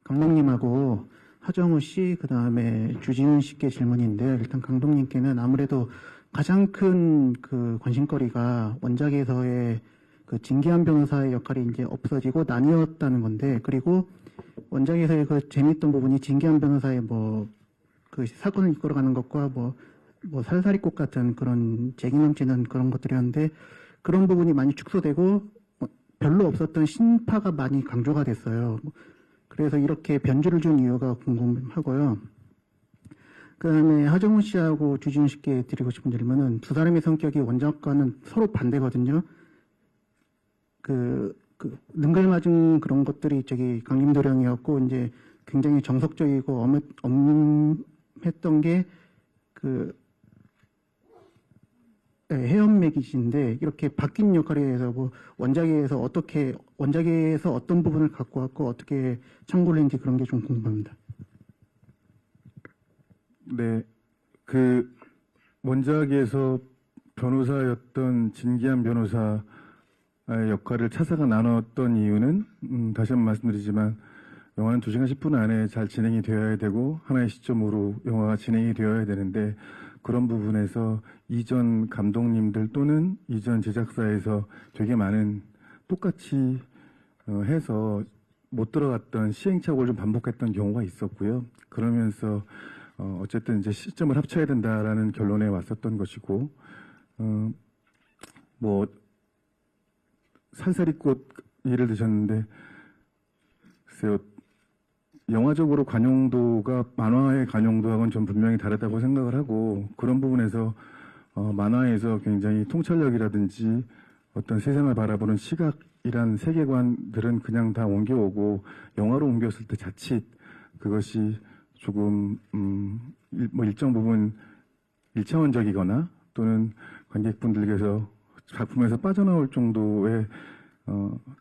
감독님하고 하정우 씨, 그 다음에 주진훈 씨께 질문인데요. 일단 감독님께는 아무래도 가장 큰 그 관심거리가 원작에서의 그 진기한 변호사의 역할이 이제 없어지고 나뉘었다는 건데, 그리고 원작에서의 그 재미있던 부분이 진기한 변호사의 뭐 그 사건을 이끌어가는 것과 뭐 살사리꽃 같은 그런 재기 넘치는 그런 것들이었는데, 그런 부분이 많이 축소되고 별로 없었던 신파가 많이 강조가 됐어요. 그래서 이렇게 변주를 준 이유가 궁금하고요. 그 다음에 하정우 씨하고 주진우 씨께 드리고 싶은 질문은, 두 사람의 성격이 원작과는 서로 반대거든요. 능글맞은 그런 것들이 강림도령이었고, 이제 굉장히 정석적이고 엄했던 게 해연맥이신데, 이렇게 바뀐 역할에 대해서 원작에서 어떤 부분을 갖고 왔고 어떻게 참고를 했는지 그런 게 좀 궁금합니다. 네, 그 원작에서 변호사였던 진기한 변호사의 역할을 차사가 나눴던 이유는 다시 한번 말씀드리지만, 영화는 2시간 10분 안에 잘 진행이 되어야 되고 하나의 시점으로 영화가 진행이 되어야 되는데, 그런 부분에서 이전 감독님들 또는 이전 제작사에서 되게 많은 똑같이 해서 못 들어갔던 시행착오를 좀 반복했던 경우가 있었고요. 그러면서 어쨌든 이제 시점을 합쳐야 된다라는 결론에 왔었던 것이고, 살사리꽃 예를 드셨는데, 글쎄요, 영화적으로 관용도가 만화의 관용도하고는 좀 분명히 다르다고 생각을 하고, 그런 부분에서 만화에서 굉장히 통찰력이라든지 어떤 세상을 바라보는 시각이란 세계관들은 그냥 다 옮겨오고, 영화로 옮겼을 때 자칫 그것이 조금 일정 부분 일차원적이거나 또는 관객분들께서 작품에서 빠져나올 정도의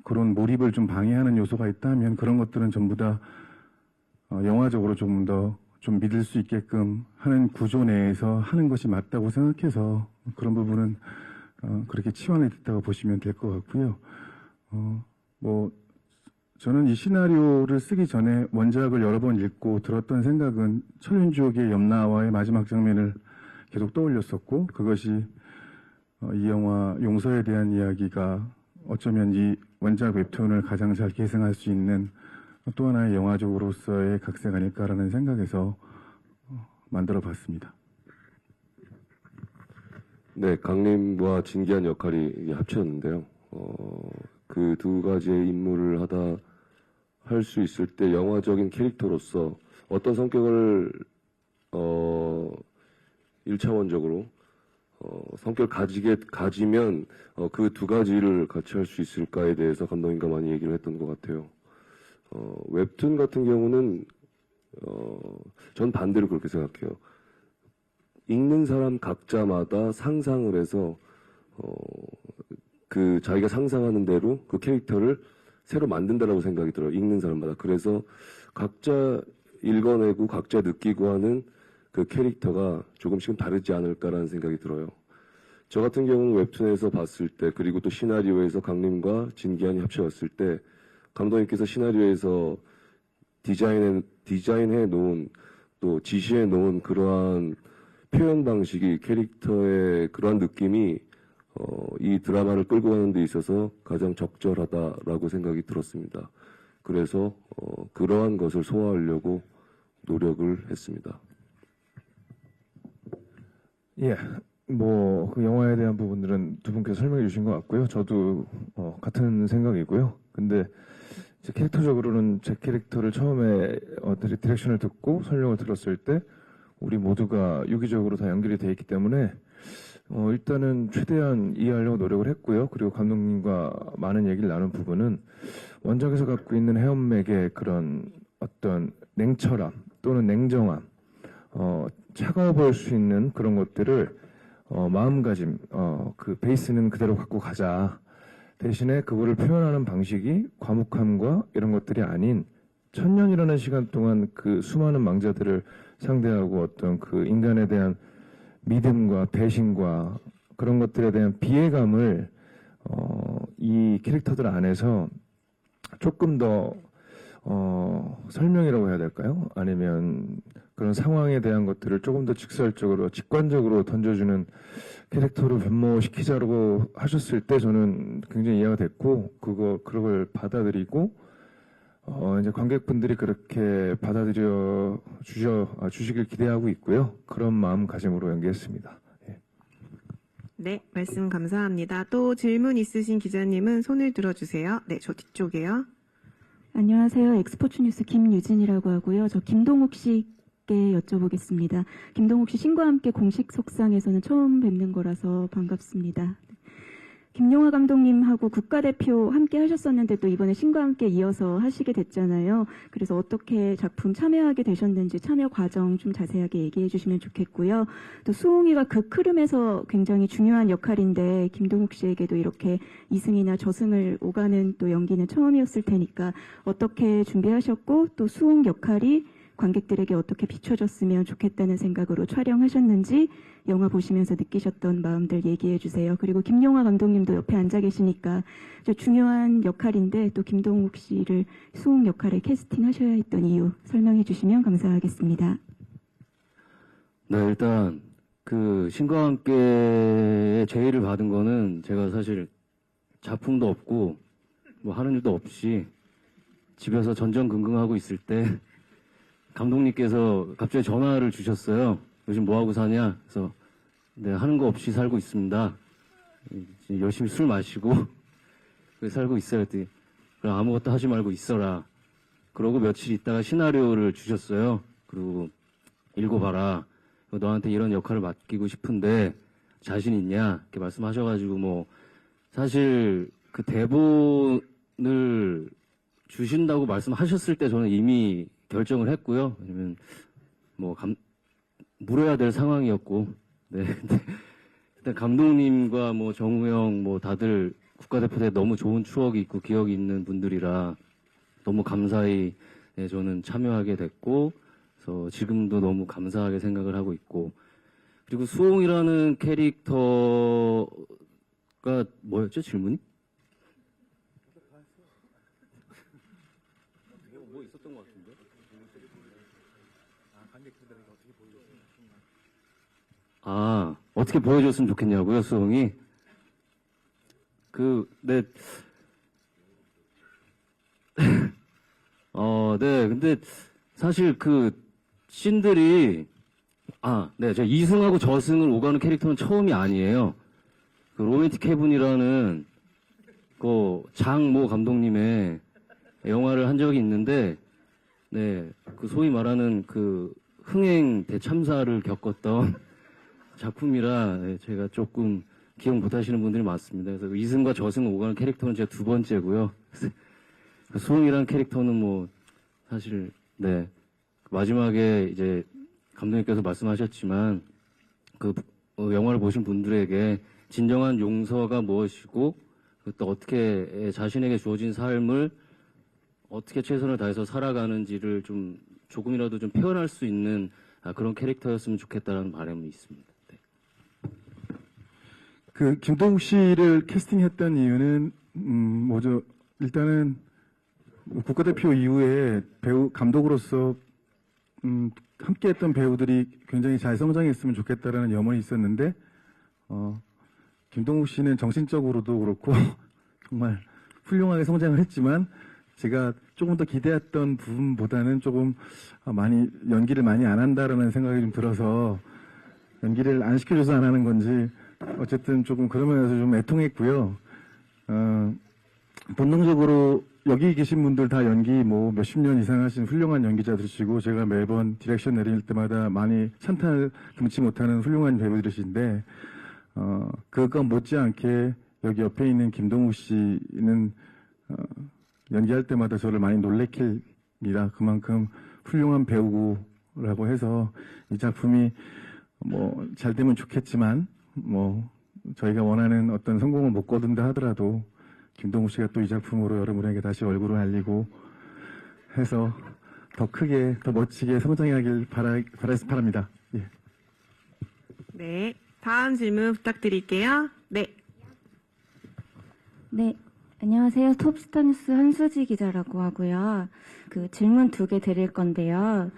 그런 몰입을 좀 방해하는 요소가 있다면, 그런 것들은 전부 다 영화적으로 조금 더 좀 믿을 수 있게끔 하는 구조 내에서 하는 것이 맞다고 생각해서, 그런 부분은 그렇게 치환이 됐다고 보시면 될 것 같고요. 저는 이 시나리오를 쓰기 전에 원작을 여러 번 읽고 들었던 생각은, 철윤주옥의 염라와의 마지막 장면을 계속 떠올렸었고, 그것이 이 영화 용서에 대한 이야기가 어쩌면 이 원작 웹툰을 가장 잘 계승할 수 있는 또 하나의 영화적으로서의 각색 아닐까라는 생각에서 만들어 봤습니다. 네, 강림과 진기한 역할이 합쳐졌는데요. 그 두 가지의 임무를 할 수 있을 때 영화적인 캐릭터로서 어떤 성격을 1차원적으로 성격을 가지면 그 두 가지를 같이 할 수 있을까에 대해서 감독님과 많이 얘기를 했던 것 같아요. 웹툰 같은 경우는 전 반대로 그렇게 생각해요. 읽는 사람 각자마다 상상을 해서 그 자기가 상상하는 대로 그 캐릭터를 새로 만든다라고 생각이 들어요. 읽는 사람마다. 그래서 각자 읽어내고 각자 느끼고 하는 그 캐릭터가 조금씩은 다르지 않을까라는 생각이 들어요. 저 같은 경우는 웹툰에서 봤을 때, 그리고 또 시나리오에서 강림과 진기한이 합쳐졌을 때, 감독님께서 시나리오에서 디자인해 놓은, 또 지시해 놓은 그러한 표현 방식이, 캐릭터의 그러한 느낌이 이 드라마를 끌고 가는 데 있어서 가장 적절하다라고 생각이 들었습니다. 그래서 그러한 것을 소화하려고 노력을 했습니다. 예, 그 영화에 대한 부분들은 두 분께서 설명해 주신 것 같고요. 저도 같은 생각이고요. 근데 제 캐릭터적으로는 제 캐릭터를 처음에 디렉션을 듣고 설명을 들었을 때 우리 모두가 유기적으로 다 연결이 돼 있기 때문에 일단은 최대한 이해하려고 노력을 했고요. 그리고 감독님과 많은 얘기를 나눈 부분은 원작에서 갖고 있는 해엄맥의 그런 어떤 냉철함 또는 냉정함, 차가워 보일 수 있는 그런 것들을 마음가짐, 그 베이스는 그대로 갖고 가자. 대신에 그거를 표현하는 방식이 과묵함과 이런 것들이 아닌, 천년이라는 시간 동안 그 수많은 망자들을 상대하고 어떤 그 인간에 대한 믿음과 배신과 그런 것들에 대한 비애감을 이 캐릭터들 안에서 조금 더 설명이라고 해야 될까요? 아니면 그런 상황에 대한 것들을 조금 더 직설적으로, 직관적으로 던져주는 캐릭터로 변모시키자고 하셨을 때 저는 굉장히 이해가 됐고, 그걸 받아들이고, 이제 관객분들이 그렇게 받아들여 주시길 기대하고 있고요. 그런 마음가짐으로 연기했습니다. 예. 네, 말씀 감사합니다. 또 질문 있으신 기자님은 손을 들어주세요. 네, 저 뒤쪽에요. 안녕하세요. 엑스포츠 뉴스 김유진이라고 하고요. 저 김동욱 씨께 여쭤보겠습니다. 김동욱 씨 신과 함께 공식 속상에서는 처음 뵙는 거라서 반갑습니다. 김용하 감독님하고 국가대표 함께 하셨었는데 또 이번에 신과 함께 이어서 하시게 됐잖아요. 그래서 어떻게 작품 참여하게 되셨는지 참여 과정 좀 자세하게 얘기해 주시면 좋겠고요. 또 수홍이가 그 흐름에서 굉장히 중요한 역할인데 김동욱 씨에게도 이렇게 이승이나 저승을 오가는 또 연기는 처음이었을 테니까 어떻게 준비하셨고 또 수홍 역할이 관객들에게 어떻게 비춰졌으면 좋겠다는 생각으로 촬영하셨는지 영화 보시면서 느끼셨던 마음들 얘기해 주세요. 그리고 김용하 감독님도 옆에 앉아 계시니까 저 중요한 역할인데 또 김동욱 씨를 수홍 역할에 캐스팅하셔야 했던 이유 설명해 주시면 감사하겠습니다. 네, 일단 그 신과 함께 제의를 받은 거는 제가 사실 작품도 없고 뭐 하는 일도 없이 집에서 전전긍긍하고 있을 때 감독님께서 갑자기 전화를 주셨어요. 요즘 뭐 하고 사냐? 그래서 네, 하는 거 없이 살고 있습니다. 열심히 술 마시고 살고 있어요. 그랬더니 그럼 아무것도 하지 말고 있어라. 그러고 며칠 있다가 시나리오를 주셨어요. 그리고 읽어봐라. 너한테 이런 역할을 맡기고 싶은데 자신 있냐? 이렇게 말씀하셔가지고 뭐 사실 그 대본을 주신다고 말씀하셨을 때 저는 이미 결정을 했고요. 왜냐면 뭐 물어야 될 상황이었고, 네. 근데 일단 감독님과 뭐 정우영 뭐 다들 국가대표 때 너무 좋은 추억이 있고 기억이 있는 분들이라 너무 감사히 네, 저는 참여하게 됐고, 그래서 지금도 너무 감사하게 생각을 하고 있고, 그리고 수홍이라는 캐릭터가 뭐였죠 질문이? 뭐 있었던 것 같은데? 어떻게 보여줬으면 좋겠냐고요, 수홍이? 네. 네, 근데 사실 그 씬들이, 네, 제가 이승하고 저승을 오가는 캐릭터는 처음이 아니에요. 그 로맨틱 헤븐이라는 그 장모 감독님의 영화를 한 적이 있는데, 네, 그 소위 말하는 그 흥행 대참사를 겪었던 작품이라 네, 제가 조금 기억 못하시는 분들이 많습니다. 그래서 이승과 저승을 오가는 캐릭터는 제가 두 번째고요. 그 수홍이라는 캐릭터는 뭐 사실 네 마지막에 이제 감독님께서 말씀하셨지만 그 영화를 보신 분들에게 진정한 용서가 무엇이고 또 어떻게 자신에게 주어진 삶을 어떻게 최선을 다해서 살아가는지를 좀 조금이라도 좀 표현할 수 있는 그런 캐릭터였으면 좋겠다라는 바람이 있습니다. 네. 그 김동욱 씨를 캐스팅했던 이유는 뭐죠? 일단은 국가대표 이후에 배우 감독으로서 함께했던 배우들이 굉장히 잘 성장했으면 좋겠다라는 염원이 있었는데 김동욱 씨는 정신적으로도 그렇고 정말 훌륭하게 성장을 했지만 제가 조금 더 기대했던 부분보다는 조금 많이 연기를 많이 안 한다라는 생각이 좀 들어서 연기를 안 시켜줘서 안 하는 건지 어쨌든 조금 그런 면에서 좀 애통했고요. 본능적으로 여기 계신 분들 다 연기 뭐 몇십 년 이상 하신 훌륭한 연기자들이시고 제가 매번 디렉션 내릴 때마다 많이 찬탄을 금치 못하는 훌륭한 배우들이신데 그것과 못지않게 여기 옆에 있는 김동욱 씨는 연기할 때마다 저를 많이 놀래킵니다. 그만큼 훌륭한 배우라고 해서 이 작품이 뭐 잘 되면 좋겠지만 뭐 저희가 원하는 어떤 성공을 못 거둔다 하더라도 김동욱 씨가 또 이 작품으로 여러분에게 다시 얼굴을 알리고 해서 더 크게 더 멋지게 성장하길 바랍니다. 예. 네, 다음 질문 부탁드릴게요. 네. 네, 안녕하세요. 톱스타뉴스 한수지 기자라고 하고요. 그 질문 2개 드릴 건데요.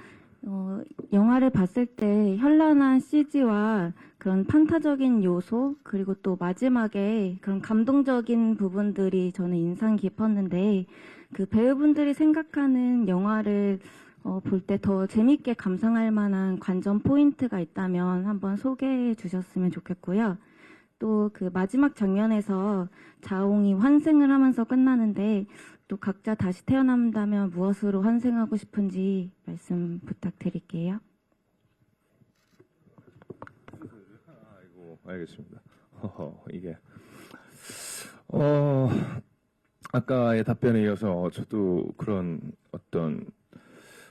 영화를 봤을 때 현란한 CG와 그런 판타적인 요소, 그리고 또 마지막에 그런 감동적인 부분들이 저는 인상 깊었는데, 그 배우분들이 생각하는 영화를 볼 때 더 재밌게 감상할 만한 관전 포인트가 있다면 한번 소개해 주셨으면 좋겠고요. 또 그 마지막 장면에서 자옹이 환생을 하면서 끝나는데, 또 각자 다시 태어난다면 무엇으로 환생하고 싶은지 말씀 부탁드릴게요. 아이고, 알겠습니다. 이게 아까의 답변에 이어서 저도 그런 어떤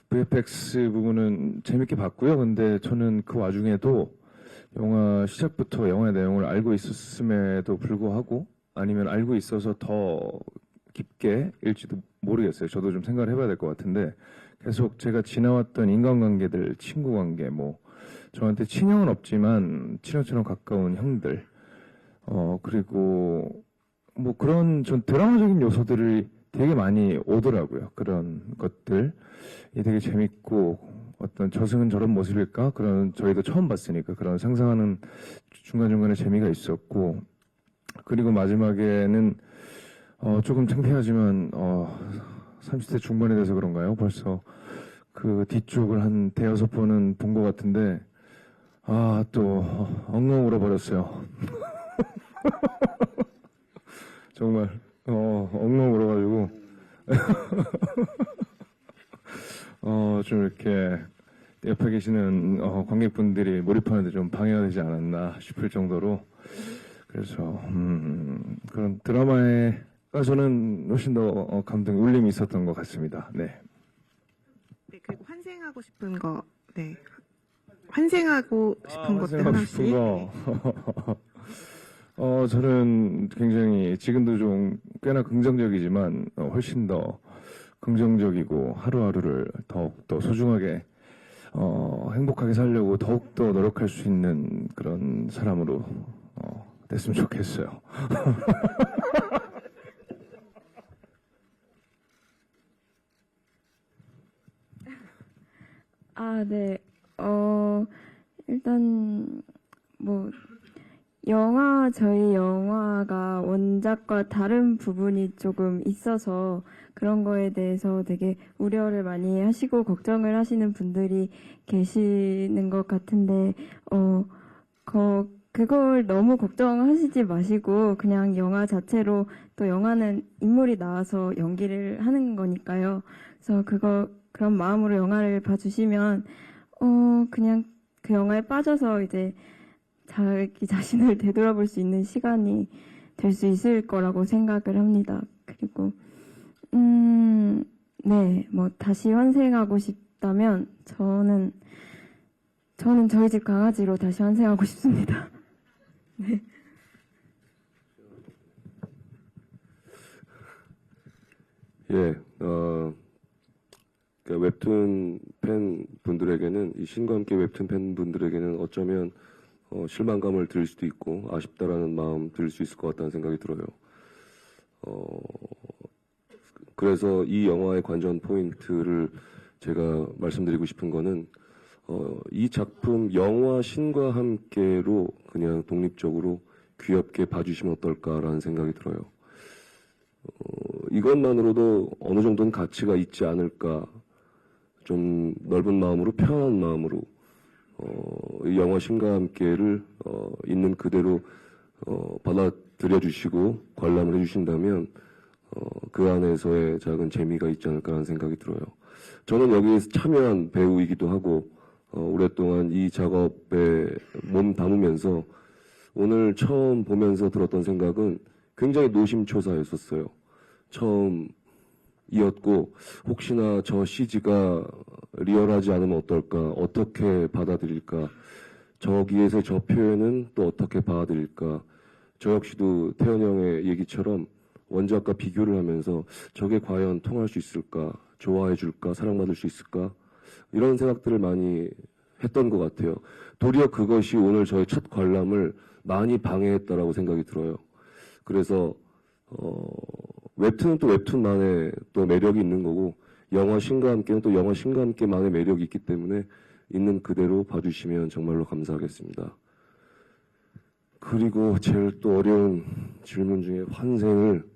VFX 부분은 재밌게 봤고요. 근데 저는 그 와중에도 영화 시작부터 영화의 내용을 알고 있었음에도 불구하고, 아니면 알고 있어서 더 깊게 일지도 모르겠어요. 저도 좀 생각을 해봐야 될 것 같은데, 계속 제가 지나왔던 인간관계들, 친구관계, 뭐 저한테 친형은 없지만 친형처럼 가까운 형들, 그리고 뭐 그런 전 드라마적인 요소들이 되게 많이 오더라고요. 그런 것들이 되게 재밌고, 어떤 저승은 저런 모습일까? 그런, 저희도 처음 봤으니까 그런 상상하는 중간중간에 재미가 있었고, 그리고 마지막에는 조금 창피하지만 30대 중반이 돼서 그런가요? 벌써 그 뒤쪽을 한 대여섯 번은 본 것 같은데, 또 엉엉 울어버렸어요. 정말 엉엉 울어가지고 좀 이렇게 옆에 계시는 관객분들이 몰입하는데 좀 방해가 되지 않았나 싶을 정도로, 그래서 그런 드라마에 저는 훨씬 더 감동, 울림이 있었던 것 같습니다. 네. 네, 그리고 환생하고 싶은 거, 네. 환생하고 싶은 것들 환생하고 하나씩. 싶은 거. 저는 굉장히 지금도 좀 꽤나 긍정적이지만 훨씬 더 긍정적이고 하루하루를 더욱더 소중하게 행복하게 살려고 더욱더 노력할 수 있는 그런 사람으로 됐으면 좋겠어요. 네. 일단 뭐 저희 영화가 원작과 다른 부분이 조금 있어서 그런 거에 대해서 되게 우려를 많이 하시고 걱정을 하시는 분들이 계시는 것 같은데, 그걸 너무 걱정하시지 마시고 그냥 영화 자체로, 또 영화는 인물이 나와서 연기를 하는 거니까요. 그래서 그런 마음으로 영화를 봐주시면 그냥 그 영화에 빠져서 이제 자기 자신을 되돌아볼 수 있는 시간이 될 수 있을 거라고 생각을 합니다. 그리고 네, 뭐 다시 환생하고 싶다면 저는 저희 집 강아지로 다시 환생하고 싶습니다. 네. 예, 그러니까 웹툰 팬 분들에게는, 이 신과 함께 웹툰 팬 분들에게는 어쩌면 실망감을 드릴 수도 있고 아쉽다라는 마음 들 수 있을 것 같다는 생각이 들어요. 그래서 이 영화의 관전 포인트를 제가 말씀드리고 싶은 거는, 이 작품 영화 신과 함께로 그냥 독립적으로 귀엽게 봐주시면 어떨까라는 생각이 들어요. 이것만으로도 어느 정도는 가치가 있지 않을까, 좀 넓은 마음으로, 편한 마음으로 이 영화 신과 함께를 있는 그대로 받아들여 주시고 관람을 해주신다면 그 안에서의 작은 재미가 있지 않을까라는 생각이 들어요. 저는 여기에서 참여한 배우이기도 하고 오랫동안 이 작업에 몸 담으면서 오늘 처음 보면서 들었던 생각은 굉장히 노심초사였었어요. 처음이었고, 혹시나 저 CG가 리얼하지 않으면 어떨까, 어떻게 받아들일까, 저기에서 저 표현은 또 어떻게 받아들일까. 저 역시도 태연 형의 얘기처럼 원작과 비교를 하면서 저게 과연 통할 수 있을까, 좋아해 줄까, 사랑받을 수 있을까, 이런 생각들을 많이 했던 것 같아요. 도리어 그것이 오늘 저의 첫 관람을 많이 방해했다라고 생각이 들어요. 그래서 웹툰은 또 웹툰만의 또 매력이 있는 거고 영화 신과 함께는 또 영화 신과 함께만의 매력이 있기 때문에 있는 그대로 봐주시면 정말로 감사하겠습니다. 그리고 제일 또 어려운 질문 중에 환생을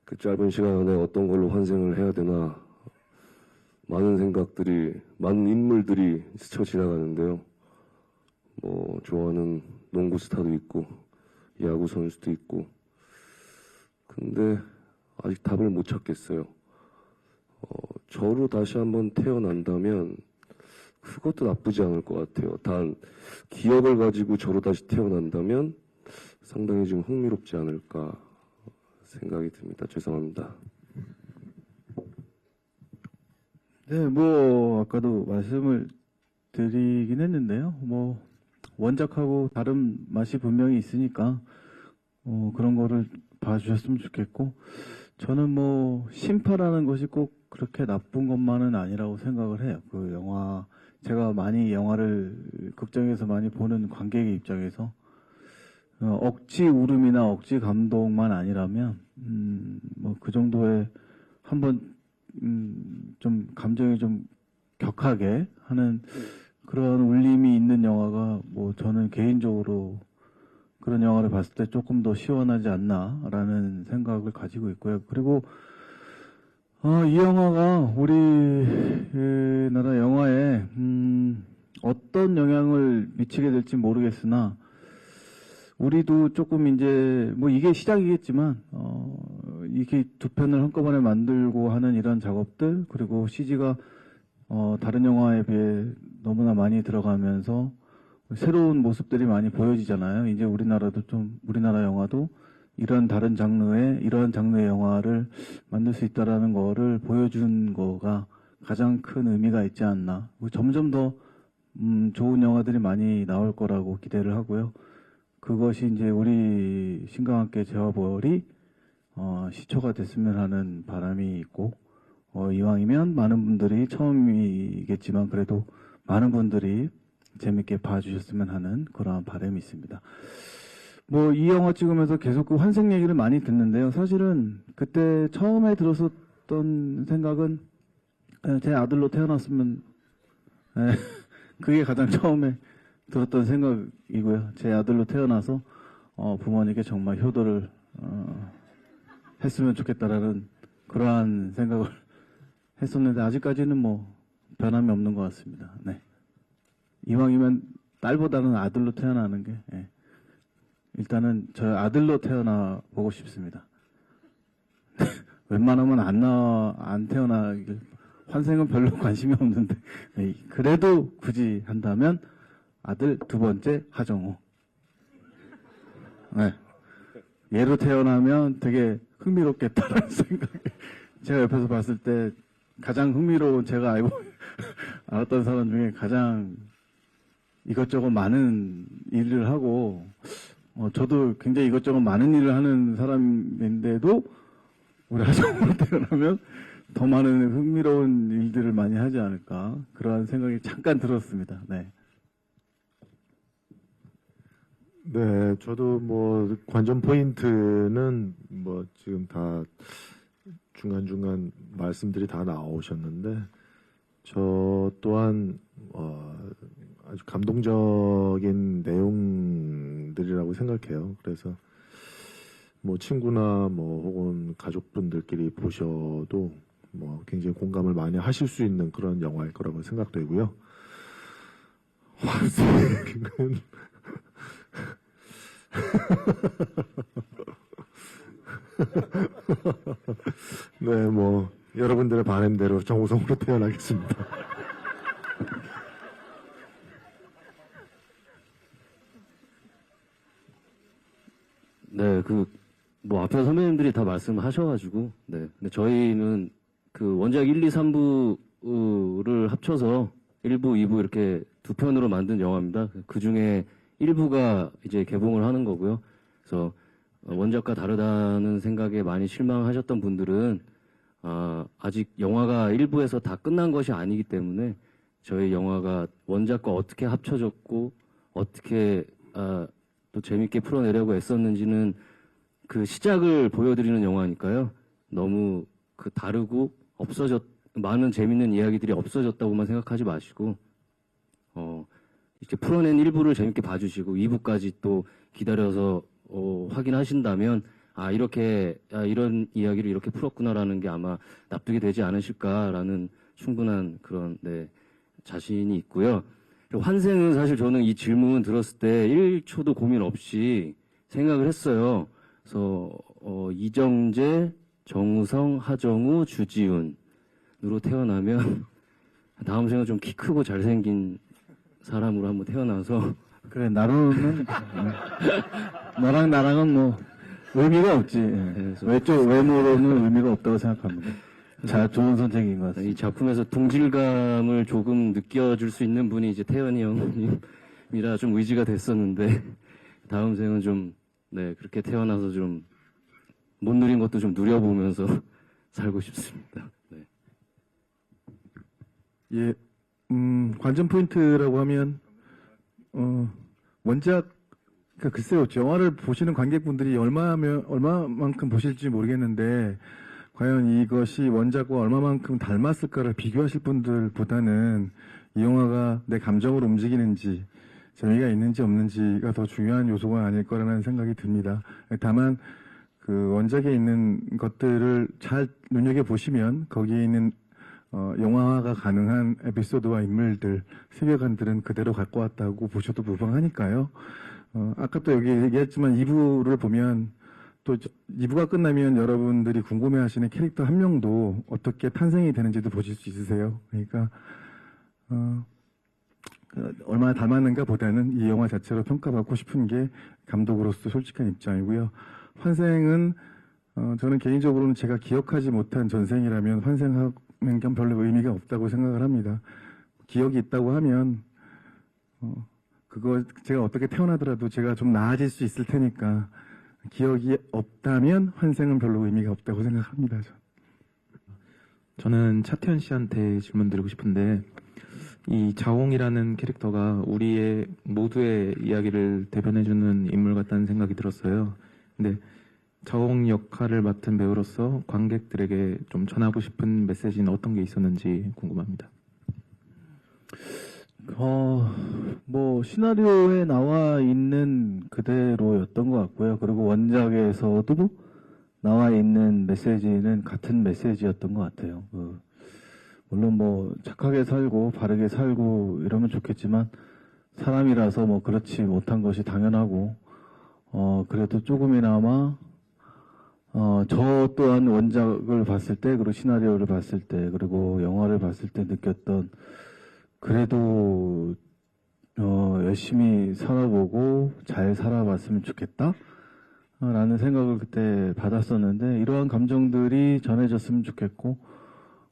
그 짧은 시간 안에 어떤 걸로 환생을 해야 되나 많은 생각들이 많은 인물들이 스쳐 지나가는데요. 뭐 좋아하는 농구 스타도 있고 야구 선수도 있고 근데 아직 답을 못 찾겠어요. 저로 다시 한번 태어난다면 그것도 나쁘지 않을 것 같아요. 단 기억을 가지고 저로 다시 태어난다면 상당히 좀 흥미롭지 않을까 생각이 듭니다. 죄송합니다. 네, 뭐 아까도 말씀을 드리긴 했는데요. 뭐 원작하고 다른 맛이 분명히 있으니까 그런 거를 봐주셨으면 좋겠고 저는 뭐 심파라는 것이 꼭 그렇게 나쁜 것만은 아니라고 생각을 해요. 그 영화 제가 많이 영화를 극장에서 많이 보는 관객의 입장에서 억지 울음이나 억지 감동만 아니라면 뭐 그 정도의 한번 좀 감정이 좀 격하게 하는 그런 울림이 있는 영화가 뭐 저는 개인적으로 그런 영화를 봤을 때 조금 더 시원하지 않나라는 생각을 가지고 있고요. 그리고 이 영화가 우리나라 영화에 어떤 영향을 미치게 될지 모르겠으나 우리도 조금 이제 뭐 이게 시작이겠지만 이게 두 편을 한꺼번에 만들고 하는 이런 작업들 그리고 CG가 다른 영화에 비해 너무나 많이 들어가면서 새로운 모습들이 많이 보여지잖아요. 이제 우리나라도 좀 우리나라 영화도 이런 다른 장르의 이러한 장르의 영화를 만들 수 있다라는 거를 보여준 거가 가장 큰 의미가 있지 않나. 점점 더 좋은 영화들이 많이 나올 거라고 기대를 하고요. 그것이 이제 우리 신과 함께 재화벌이 시초가 됐으면 하는 바람이 있고 이왕이면 많은 분들이 처음이겠지만 그래도 많은 분들이 재밌게 봐주셨으면 하는 그러한 바람이 있습니다. 뭐 이 영화 찍으면서 계속 그 환생 얘기를 많이 듣는데요. 사실은 그때 처음에 들었었던 생각은 제 아들로 태어났으면 그게 가장 처음에 들었던 생각이고요. 제 아들로 태어나서 부모님께 정말 효도를 했으면 좋겠다라는 그러한 생각을 했었는데 아직까지는 뭐 변함이 없는 것 같습니다. 네. 이왕이면 딸보다는 아들로 태어나는 게 일단은 저 아들로 태어나 보고 싶습니다. 웬만하면 안 태어나길 환생은 별로 관심이 없는데 그래도 굳이 한다면 아들 두 번째 하정우. 네. 얘로 태어나면 되게 흥미롭겠다라는 생각이 제가 옆에서 봤을 때 가장 흥미로운 제가 알았던 사람 중에 가장 이것저것 많은 일을 하고 저도 굉장히 이것저것 많은 일을 하는 사람인데도 우리 하정우로 태어나면 더 많은 흥미로운 일들을 많이 하지 않을까 그러한 생각이 잠깐 들었습니다. 네. 네, 저도 뭐 관전 포인트는 뭐 지금 다 중간중간 말씀들이 다 나오셨는데 저 또한 아주 감동적인 내용들이라고 생각해요. 그래서 뭐 친구나 뭐 혹은 가족분들끼리 보셔도 뭐 굉장히 공감을 많이 하실 수 있는 그런 영화일 거라고 생각되고요. 환생은 네, 뭐 여러분들의 바람대로 정우성으로 태어나겠습니다. 네, 뭐 앞에 선배님들이 다 말씀하셔가지고, 네. 근데 저희는 그 원작 1, 2, 3부를 합쳐서 1부, 2부 이렇게 두 편으로 만든 영화입니다. 그 중에 1부가 이제 개봉을 하는 거고요. 그래서 원작과 다르다는 생각에 많이 실망하셨던 분들은 아직 영화가 1부에서 다 끝난 것이 아니기 때문에 저희 영화가 원작과 어떻게 합쳐졌고 어떻게 또 재밌게 풀어내려고 애썼는지는 그 시작을 보여드리는 영화니까요. 너무 그 다르고 많은 재밌는 이야기들이 없어졌다고만 생각하지 마시고, 이렇게 풀어낸 1부를 재밌게 봐주시고 2부까지 또 기다려서 확인하신다면 이런 이야기를 이렇게 풀었구나라는 게 아마 납득이 되지 않으실까라는 충분한 그런 자신이 있고요. 그리고 환생은 사실 저는 이 질문 들었을 때 1초도 고민 없이 생각을 했어요. 그래서 이정재, 정우성, 하정우, 주지훈으로 태어나면 다음 생은 좀 키 크고 잘생긴 사람으로 한번 태어나서 그래 나로는 너랑 나랑은 뭐 의미가 없지. 외모로는 의미가 없다고 생각합니다. 자, 좋은 선택인 것 같습니다. 이 작품에서 동질감을 조금 느껴줄 수 있는 분이 이제 태연이 형님이라 좀 의지가 됐었는데 다음 생은 좀 그렇게 태어나서 좀 못 누린 것도 좀 누려보면서 살고 싶습니다. 네. 예, 관전 포인트라고 하면 원작 그러니까 글쎄요, 영화를 보시는 관객분들이 얼마만큼 보실지 모르겠는데 과연 이것이 원작과 얼마만큼 닮았을까를 비교하실 분들보다는 이 영화가 내 감정을 움직이는지 재미가 있는지 없는지가 더 중요한 요소가 아닐 거라는 생각이 듭니다. 다만 그 원작에 있는 것들을 잘 눈여겨보시면 거기에 있는 영화화가 가능한 에피소드와 인물들, 세계관들은 그대로 갖고 왔다고 보셔도 무방하니까요. 아까 또 여기 얘기했지만 2부를 보면 또 2부가 끝나면 여러분들이 궁금해하시는 캐릭터 한 명도 어떻게 탄생이 되는지도 보실 수 있으세요. 그러니까 얼마나 닮았는가 보다는 이 영화 자체로 평가받고 싶은 게 감독으로서 솔직한 입장이고요. 환생은 저는 개인적으로는 제가 기억하지 못한 전생이라면 환생하는 건 별로 의미가 없다고 생각을 합니다. 기억이 있다고 하면 그거 제가 어떻게 태어나더라도 제가 좀 나아질 수 있을 테니까 기억이 없다면 환생은 별로 의미가 없다고 생각합니다. 저는 차태현 씨한테 질문 드리고 싶은데 이 자홍이라는 캐릭터가 우리의 모두의 이야기를 대변해주는 인물 같다는 생각이 들었어요. 근데 자홍 역할을 맡은 배우로서 관객들에게 좀 전하고 싶은 메시지는 어떤 게 있었는지 궁금합니다. 뭐 시나리오에 나와 있는 그대로였던 것 같고요. 그리고 원작에서도 나와 있는 메시지는 같은 메시지였던 것 같아요. 물론 뭐 착하게 살고 바르게 살고 이러면 좋겠지만 사람이라서 뭐 그렇지 못한 것이 당연하고 그래도 조금이나마 저 또한 원작을 봤을 때 그리고 시나리오를 봤을 때 그리고 영화를 봤을 때 느꼈던 그래도 열심히 살아보고 잘 살아봤으면 좋겠다 라는 생각을 그때 받았었는데 이러한 감정들이 전해졌으면 좋겠고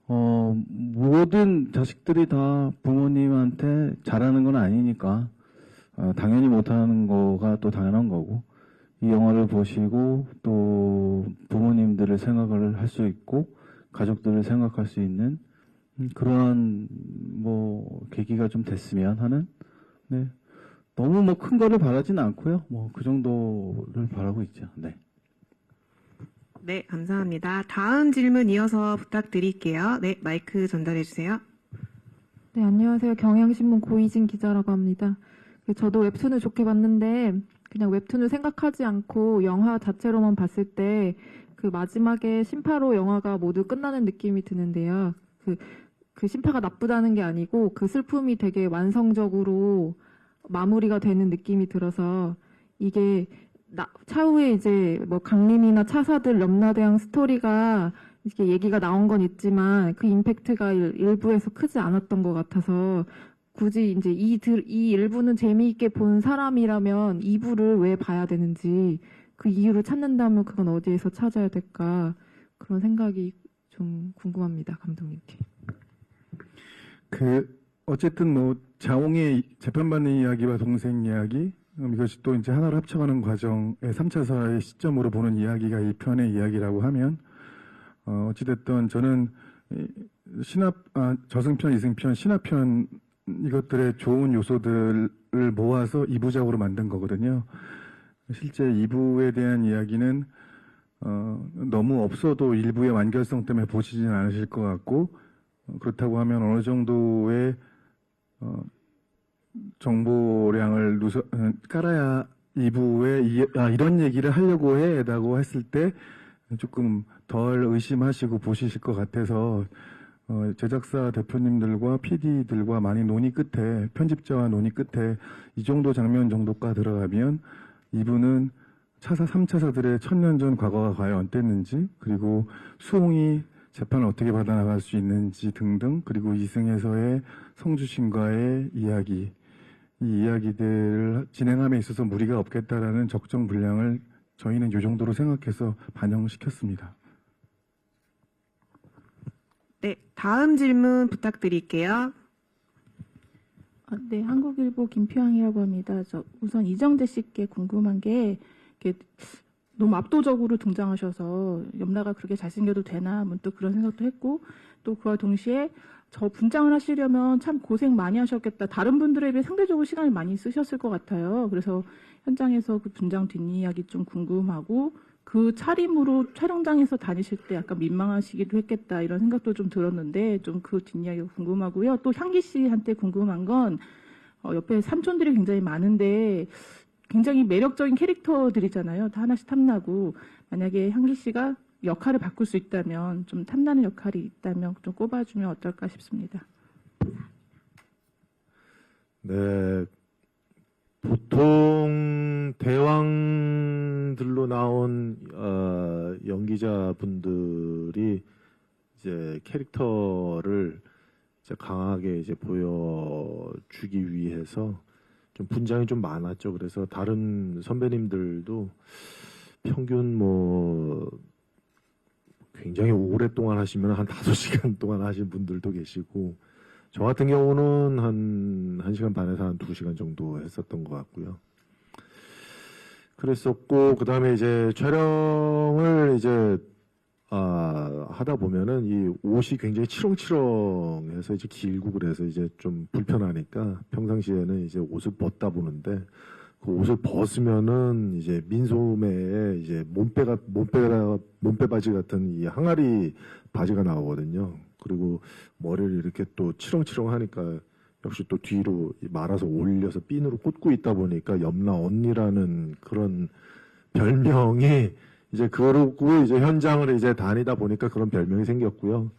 모든 자식들이 다 부모님한테 잘하는 건 아니니까 당연히 못하는 거가 또 당연한 거고 이 영화를 보시고 또 부모님들을 생각을 할 수 있고 가족들을 생각할 수 있는 그러한 뭐 계기가 좀 됐으면 하는 너무 뭐 큰 거를 바라지는 않고요. 뭐 그 정도를 바라고 있죠. 네, 감사합니다. 다음 질문 이어서 부탁드릴게요. 네, 마이크 전달해 주세요. 네, 안녕하세요. 경향신문 고이진 기자라고 합니다. 저도 웹툰을 좋게 봤는데 그냥 웹툰을 생각하지 않고 영화 자체로만 봤을 때 그 마지막에 심파로 영화가 모두 끝나는 느낌이 드는데요. 그 심파가 나쁘다는 게 아니고 그 슬픔이 되게 완성적으로 마무리가 되는 느낌이 들어서 이게 차후에 이제 뭐 강림이나 차사들 염라대왕 스토리가 이렇게 얘기가 나온 건 있지만 그 임팩트가 일부에서 크지 않았던 것 같아서 굳이 이제 이 일부는 재미있게 본 사람이라면 2부를 왜 봐야 되는지 그 이유를 찾는다면 그건 어디에서 찾아야 될까 그런 생각이 좀 궁금합니다. 감독님께. 어쨌든 뭐 자홍의 재판받는 이야기와 동생 이야기 이것이 또 이제 하나로 합쳐가는 과정의 3차사의 시점으로 보는 이야기가 이 편의 이야기라고 하면 어찌됐든 저는 저승편, 이승편, 신화편 이것들의 좋은 요소들을 모아서 2부작으로 만든 거거든요. 실제 2부에 대한 이야기는 너무 없어도 일부의 완결성 때문에 보시진 않으실 것 같고, 그렇다고 하면 어느 정도의 정보량을 깔아야 2부에 이런 얘기를 하려고 해라고 했을 때 조금 덜 의심하시고 보시실 것 같아서 제작사 대표님들과 PD들과 많이 논의 끝에, 편집자와 논의 끝에 이 정도 장면 정도가 들어가면 2부는 3차사들의 천년 전 과거가 과연 어땠는지, 그리고 수홍이 재판을 어떻게 받아나갈 수 있는지 등등, 그리고 이승에서의 성주신과의 이야기, 이 이야기들을 진행함에 있어서 무리가 없겠다라는 적정 분량을 저희는 이 정도로 생각해서 반영시켰습니다. 네, 다음 질문 부탁드릴게요. 네, 한국일보 김표양이라고 합니다. 우선 이정재 씨께 궁금한 게 너무 압도적으로 등장하셔서 염라가 그렇게 잘생겨도 되나 문득 그런 생각도 했고, 또 그와 동시에 저 분장을 하시려면 참 고생 많이 하셨겠다. 다른 분들에 비해 상대적으로 시간을 많이 쓰셨을 것 같아요. 그래서 현장에서 그 분장 뒷이야기 좀 궁금하고, 그 차림으로 촬영장에서 다니실 때 약간 민망하시기도 했겠다 이런 생각도 좀 들었는데, 좀 그 뒷이야기가 궁금하고요. 또 향기 씨한테 궁금한 건 옆에 삼촌들이 굉장히 많은데 굉장히 매력적인 캐릭터들이잖아요. 다 하나씩 탐나고, 만약에 향기 씨가 역할을 바꿀 수 있다면, 좀 탐나는 역할이 있다면 좀 꼽아주면 어떨까 싶습니다. 네, 보통 대왕들로 나온 연기자분들이 이제 캐릭터를 이제 강하게 이제 보여주기 위해서 좀 분장이 좀 많았죠. 그래서 다른 선배님들도 평균 뭐 굉장히 오랫동안 하시면 한 5시간 동안 하신 분들도 계시고, 저 같은 경우는 한 1시간 반에서 한 2시간 정도 했었던 것 같고요. 그랬었고, 그 다음에 이제 촬영을 이제 하다 보면은 이 옷이 굉장히 치렁치렁해서 이제 길고 그래서 이제 좀 불편하니까 평상시에는 이제 옷을 벗다 보는데, 그 옷을 벗으면은 이제 민소매에 이제 몸빼 바지 같은 이 항아리 바지가 나오거든요. 그리고 머리를 이렇게 또 치렁치렁 하니까 역시 또 뒤로 말아서 올려서 핀으로 꽂고 있다 보니까 염라 언니라는 그런 별명이 이제 그러고 이제 현장을 이제 다니다 보니까 그런 별명이 생겼고요.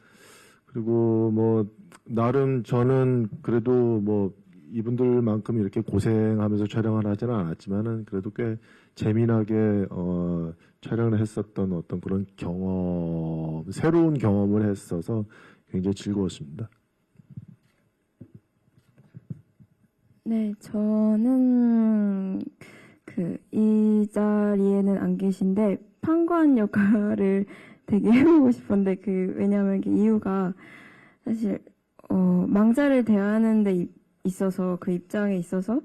그리고 뭐 나름 저는 그래도 뭐 이분들만큼 이렇게 고생하면서 촬영을 하지는 않았지만은 그래도 꽤 재미나게 촬영을 했었던 어떤 그런 경험, 새로운 경험을 했어서 굉장히 즐거웠습니다. 네, 저는 이 자리에는 안 계신데 판관 역할을 되게 해보고 싶은데 왜냐하면 이유가 사실 망자를 대하는 데 있어서 그 입장에 있어서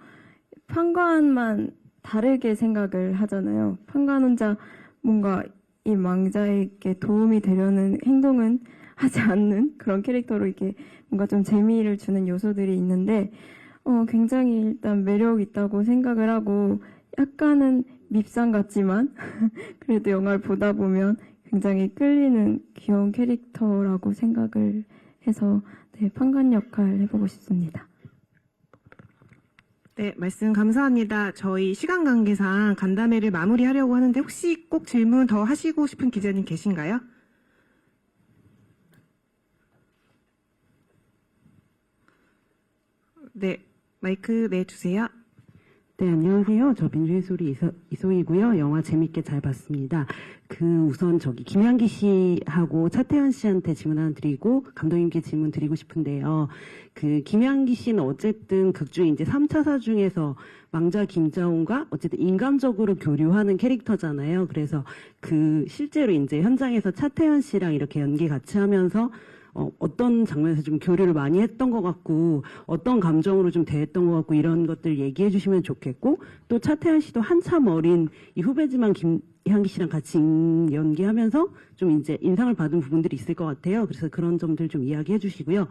판관만 다르게 생각을 하잖아요. 판관 혼자 뭔가 이 망자에게 도움이 되려는 행동은 하지 않는 그런 캐릭터로 이렇게 뭔가 좀 재미를 주는 요소들이 있는데 굉장히 일단 매력 있다고 생각을 하고 약간은 밉상 같지만 그래도 영화를 보다 보면 굉장히 끌리는 귀여운 캐릭터라고 생각을 해서 네, 판관 역할 해보고 싶습니다. 네, 말씀 감사합니다. 저희 시간 관계상 간담회를 마무리하려고 하는데 혹시 꼭 질문 더 하시고 싶은 기자님 계신가요? 네, 마이크 내주세요. 네, 안녕하세요. 저 민주의 소리 이소희고요. 영화 재밌게 잘 봤습니다. 우선 김향기 씨하고 차태현 씨한테 질문 하나 드리고 감독님께 질문 드리고 싶은데요. 김향기 씨는 어쨌든 극 중에 이제 3차사 중에서 망자 김자온과 어쨌든 인간적으로 교류하는 캐릭터잖아요. 그래서 실제로 이제 현장에서 차태현 씨랑 이렇게 연기 같이 하면서 어떤 장면에서 좀 교류를 많이 했던 것 같고 어떤 감정으로 좀 대했던 것 같고 이런 것들 얘기해 주시면 좋겠고, 또 차태현 씨도 한참 어린 이 후배지만 이한기 씨랑 같이 연기하면서 좀 이제 인상을 받은 부분들이 있을 것 같아요. 그래서 그런 점들 좀 이야기해 주시고요.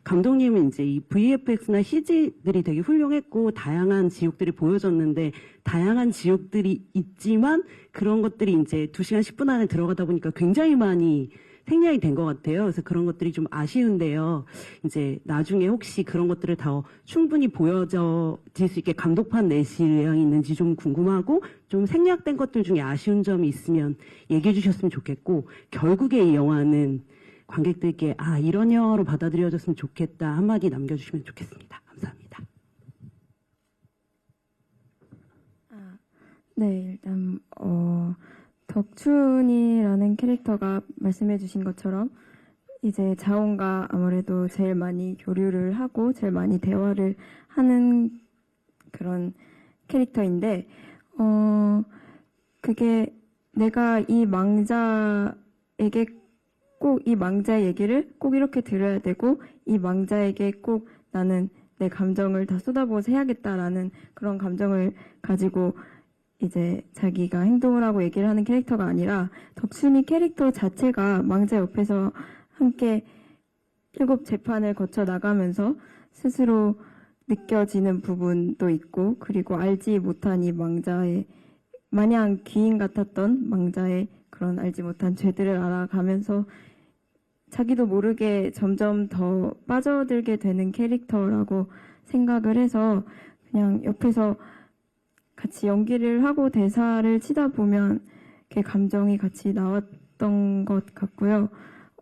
감독님은 이제 이 VFX나 CG들이 되게 훌륭했고 다양한 지옥들이 보여졌는데 다양한 지옥들이 있지만 그런 것들이 이제 2시간 10분 안에 들어가다 보니까 굉장히 많이 생략이 된 것 같아요. 그래서 그런 것들이 좀 아쉬운데요. 이제 나중에 혹시 그런 것들을 더 충분히 보여질 수 있게 감독판 내실 의향이 있는지 좀 궁금하고 좀 생략된 것들 중에 아쉬운 점이 있으면 얘기해 주셨으면 좋겠고 결국에 이 영화는 관객들께 이런 영화로 받아들여졌으면 좋겠다 한마디 남겨주시면 좋겠습니다. 감사합니다. 네, 일단 덕춘이라는 캐릭터가 말씀해주신 것처럼 이제 자온과 아무래도 제일 많이 교류를 하고 제일 많이 대화를 하는 그런 캐릭터인데 그게 내가 이 망자에게 꼭 이 망자의 얘기를 꼭 이렇게 들어야 되고 이 망자에게 꼭 나는 내 감정을 다 쏟아부어서 해야겠다라는 그런 감정을 가지고 이제 자기가 행동을 하고 얘기를 하는 캐릭터가 아니라 덕순이 캐릭터 자체가 망자 옆에서 함께 7 재판을 거쳐 나가면서 스스로 느껴지는 부분도 있고 그리고 알지 못한 이 망자의 마냥 귀인 같았던 망자의 그런 알지 못한 죄들을 알아가면서 자기도 모르게 점점 더 빠져들게 되는 캐릭터라고 생각을 해서 그냥 옆에서 같이 연기를 하고 대사를 치다 보면 그 감정이 같이 나왔던 것 같고요.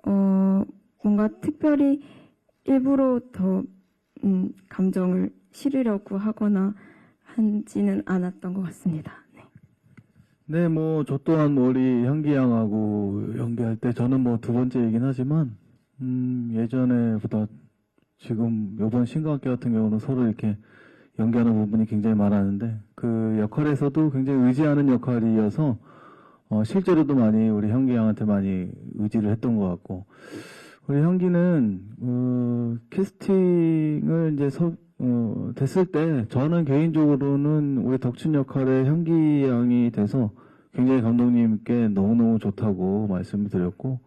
뭔가 특별히 일부러 더 감정을 실으려고 하거나 하지는 않았던 것 같습니다. 네, 뭐, 저 또한 우리 현기 양하고 연기할 때 저는 뭐 2번째이긴 하지만, 예전에보다 지금 요번 신과학기 같은 경우는 서로 이렇게 연기하는 부분이 굉장히 많았는데, 그 역할에서도 굉장히 의지하는 역할이어서, 실제로도 많이 우리 현기 양한테 많이 의지를 했던 것 같고, 우리 현기는, 캐스팅을 이제 됐을 때 저는 개인적으로는 우리 덕춘 역할에 현기 양이 돼서 굉장히 감독님께 너무너무 좋다고 말씀을 드렸고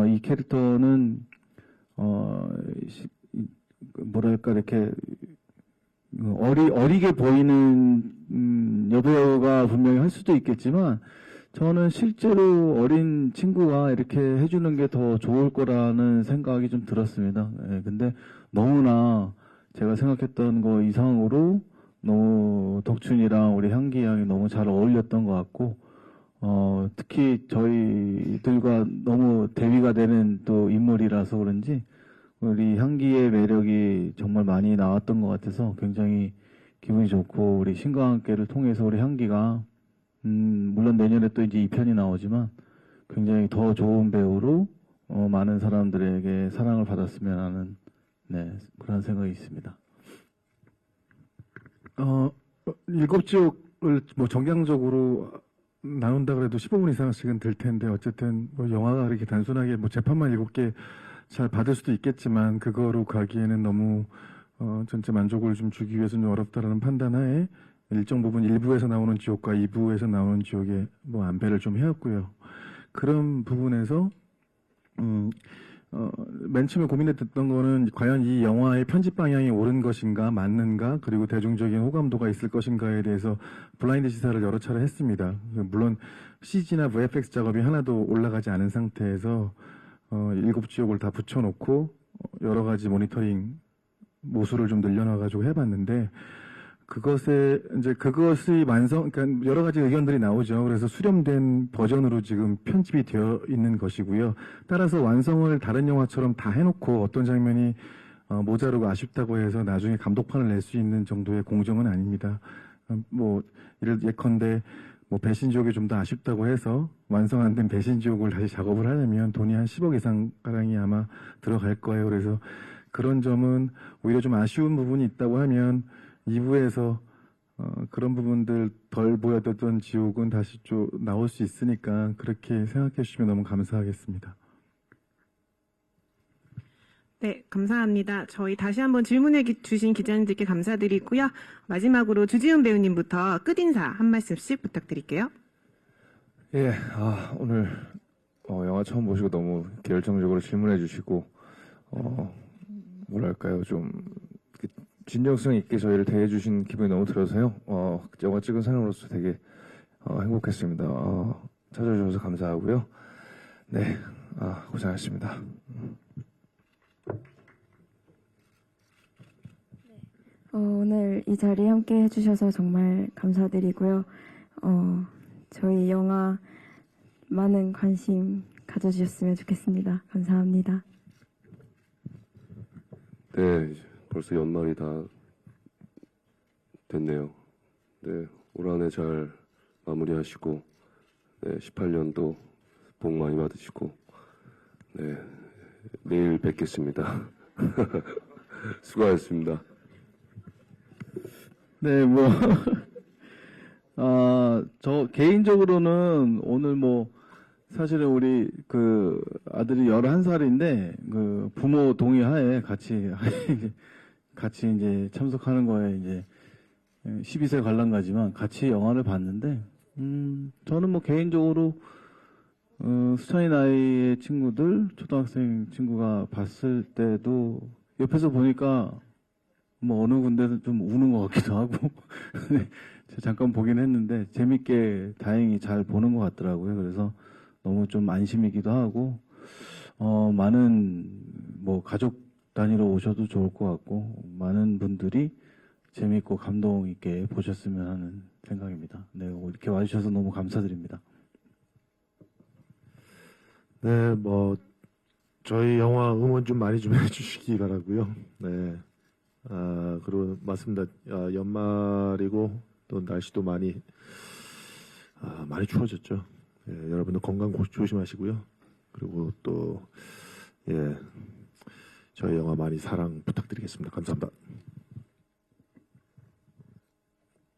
이 캐릭터는 뭐랄까 이렇게 어리게 보이는 여배우가 분명히 할 수도 있겠지만 저는 실제로 어린 친구가 이렇게 해주는 게 더 좋을 거라는 생각이 좀 들었습니다. 근데 너무나 제가 생각했던 거 이상으로 너무 덕춘이랑 우리 향기 양이 너무 잘 어울렸던 것 같고, 특히 저희들과 너무 대비가 되는 또 인물이라서 그런지 우리 향기의 매력이 정말 많이 나왔던 것 같아서 굉장히 기분이 좋고 우리 신과 함께를 통해서 우리 향기가 물론 내년에 또 이제 2편이 나오지만 굉장히 더 좋은 배우로 많은 사람들에게 사랑을 받았으면 하는 그런 생각이 있습니다. 7지옥을 뭐 정량적으로 나눈다 그래도 15분 이상씩은 될 텐데 어쨌든 뭐 영화가 그렇게 단순하게 뭐 재판만 7개 잘 받을 수도 있겠지만 그거로 가기에는 너무 전체 만족을 좀 주기 위해서는 좀 어렵다라는 판단하에 일정 부분 1부에서 나오는 지옥과 2부에서 나오는 지옥에 뭐 안배를 좀 해왔고요. 그런 부분에서 맨 처음에 고민했던 거는 과연 이 영화의 편집 방향이 옳은 것인가 맞는가 그리고 대중적인 호감도가 있을 것인가에 대해서 블라인드 시사를 여러 차례 했습니다. 물론 CG나 VFX 작업이 하나도 올라가지 않은 상태에서 7지옥을 다 붙여놓고 여러 가지 모니터링 모수를 좀 늘려놔가지고 해봤는데 그것이 그러니까 여러 가지 의견들이 나오죠. 그래서 수렴된 버전으로 지금 편집이 되어 있는 것이고요. 따라서 완성을 다른 영화처럼 다 해놓고 어떤 장면이 모자르고 아쉽다고 해서 나중에 감독판을 낼 수 있는 정도의 공정은 아닙니다. 뭐 예컨대 뭐 배신지옥이 좀 더 아쉽다고 해서 완성 안 된 배신지옥을 다시 작업을 하려면 돈이 한 10억 이상 가량이 아마 들어갈 거예요. 그래서 그런 점은 오히려 좀 아쉬운 부분이 있다고 하면 2부에서 그런 부분들 덜 보여줬던 지옥은 다시 좀 나올 수 있으니까 그렇게 생각해 주시면 너무 감사하겠습니다. 네, 감사합니다. 저희 다시 한번 질문해 주신 기자님들께 감사드리고요. 마지막으로 주지훈 배우님부터 끝인사 한 말씀씩 부탁드릴게요. 예, 오늘 영화 처음 보시고 너무 열정적으로 질문해 주시고 뭐랄까요, 좀 진정성 있게 저희를 대해 주신 기분이 너무 들어서요. 영화 찍은 사람으로서 되게 행복했습니다. 찾아주셔서 감사하고요. 네, 고생하셨습니다. 오늘 이 자리에 함께 해주셔서 정말 감사드리고요. 저희 영화 많은 관심 가져주셨으면 좋겠습니다. 감사합니다. 네, 벌써 연말이 다 됐네요. 네, 올 한 해 잘 마무리하시고, 네, 18년도 복 많이 받으시고, 네, 내일 뵙겠습니다. 수고하셨습니다. 네, 뭐, 저 개인적으로는 오늘 뭐, 사실은 우리 그 아들이 11살인데, 그 부모 동의하에 같이 이제 참석하는 거에 이제 12세 관람가지만 같이 영화를 봤는데, 저는 뭐 개인적으로, 수찬이 나이의 친구들, 초등학생 친구가 봤을 때도 옆에서 보니까 뭐 어느 군데는 좀 우는 것 같기도 하고 잠깐 보긴 했는데 재밌게 다행히 잘 보는 것 같더라고요. 그래서 너무 좀 안심이기도 하고 많은 뭐 가족 단위로 오셔도 좋을 것 같고 많은 분들이 재밌고 감동 있게 보셨으면 하는 생각입니다. 네, 이렇게 와주셔서 너무 감사드립니다. 네, 뭐 저희 영화 응원 좀 많이 좀 해주시기 바라고요. 네. 그리고 맞습니다. 연말이고 또 날씨도 많이 추워졌죠. 예, 여러분들 건강 조심하시고요. 그리고 또 저희 영화 많이 사랑 부탁드리겠습니다. 감사합니다.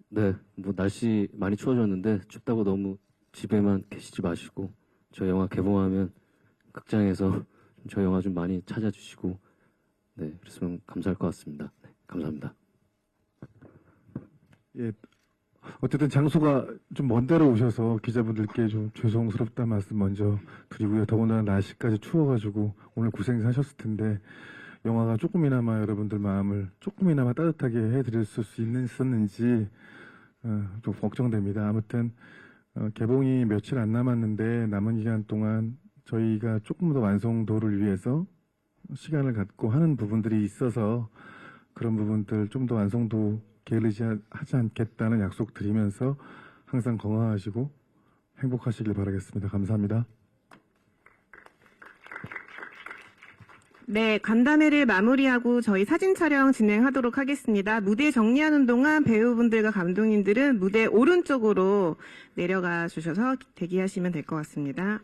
네, 뭐 날씨 많이 추워졌는데 춥다고 너무 집에만 계시지 마시고 저 영화 개봉하면 극장에서 저 영화 좀 많이 찾아주시고 네, 그랬으면 감사할 것 같습니다. 네, 감사합니다. 예, 어쨌든 장소가 좀 먼 데로 오셔서 기자분들께 좀 죄송스럽다 말씀 먼저 드리고요. 더군다나 날씨까지 추워가지고 오늘 고생하셨을 텐데 영화가 조금이나마 여러분들 마음을 조금이나마 따뜻하게 해드릴 수 있었는지 좀 걱정됩니다. 아무튼 개봉이 며칠 안 남았는데 남은 기간 동안 저희가 조금 더 완성도를 위해서 시간을 갖고 하는 부분들이 있어서 그런 부분들 좀 더 완성도 게을리지 하지 않겠다는 약속 드리면서 항상 건강하시고 행복하시길 바라겠습니다. 감사합니다. 네, 간담회를 마무리하고 저희 사진 촬영 진행하도록 하겠습니다. 무대 정리하는 동안 배우분들과 감독님들은 무대 오른쪽으로 내려가 주셔서 대기하시면 될 것 같습니다.